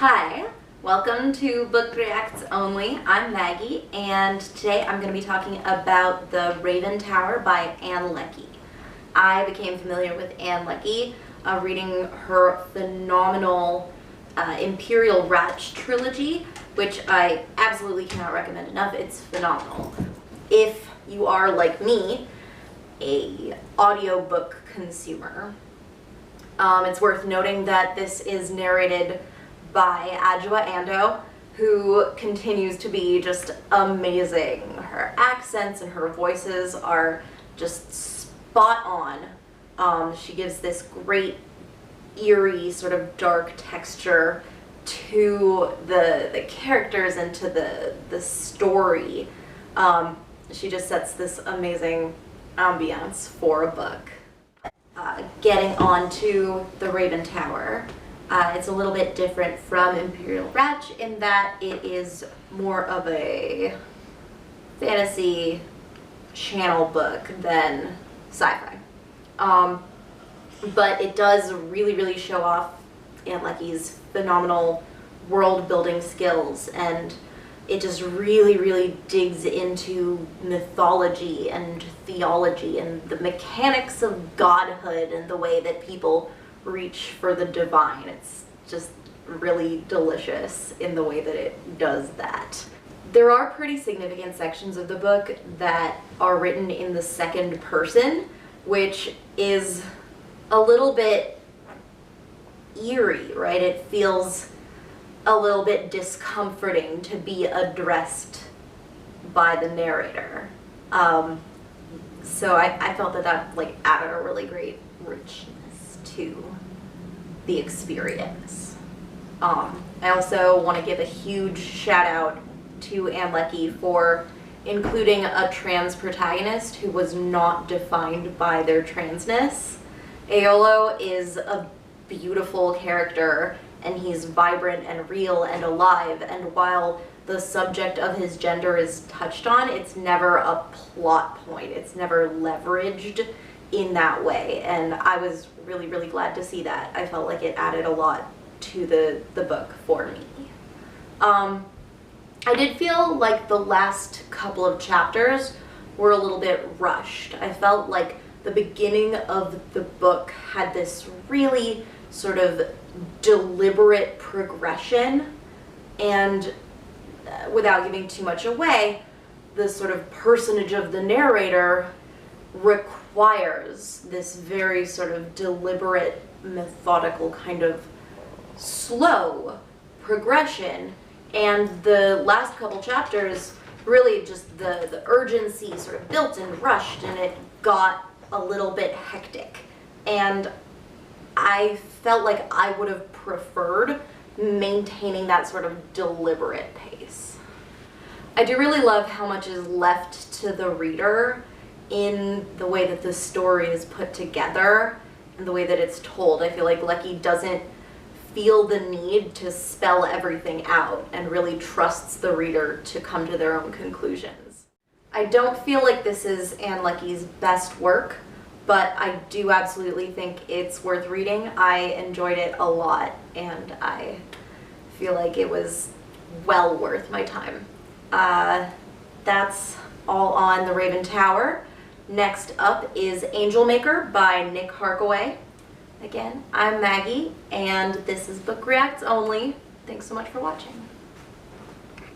Hi, welcome to Book Reacts Only. I'm Maggie, and today I'm going to be talking about The Raven Tower by Ann Leckie. I became familiar with Ann Leckie reading her phenomenal Imperial Ratch trilogy, which I absolutely cannot recommend enough. It's phenomenal. If you are, like me, a audiobook consumer, it's worth noting that this is narrated by Adjoa Andoh, who continues to be just amazing. Her accents and her voices are just spot on. She gives this great eerie sort of dark texture to the characters and to the story. She just sets this amazing ambiance for a book. Getting on to The Raven Tower. It's a little bit different from Imperial Ratch in that it is more of a fantasy channel book than sci-fi. But it does really show off Ann Leckie's phenomenal world-building skills, and it just really digs into mythology and theology and the mechanics of godhood and the way that people reach for the divine. It's just really delicious in the way that it does that. There are pretty significant sections of the book that are written in the second person, which is a little bit eerie, right? It feels a little bit discomforting to be addressed by the narrator. So I felt that like added a really great richness to the experience. I also want to give a huge shout out to Ann Leckie for including a trans protagonist who was not defined by their transness. Aolo is a beautiful character, and he's vibrant and real and alive, and while the subject of his gender is touched on, it's never a plot point. It's never leveraged in that way, and I was really glad to see that. I felt like it added a lot to the book for me. I did feel like the last couple of chapters were a little bit rushed. I felt like the beginning of the book had this really sort of deliberate progression, and without giving too much away, the sort of personage of the narrator requires this very sort of deliberate, methodical kind of slow progression, and the last couple chapters really just the urgency sort of built and rushed, and it got a little bit hectic, and I felt like I would have preferred maintaining that sort of deliberate pace. I do really love how much is left to the reader in the way that the story is put together and the way that it's told. I feel like Leckie doesn't feel the need to spell everything out and really trusts the reader to come to their own conclusions. I don't feel like this is Ann Leckie's best work, but I do absolutely think it's worth reading. I enjoyed it a lot, and I feel like it was well worth my time. That's all on The Raven Tower. Next up is Angel Maker by Nick Harkaway. Again, I'm Maggie, and this is Book Reacts Only. Thanks so much for watching.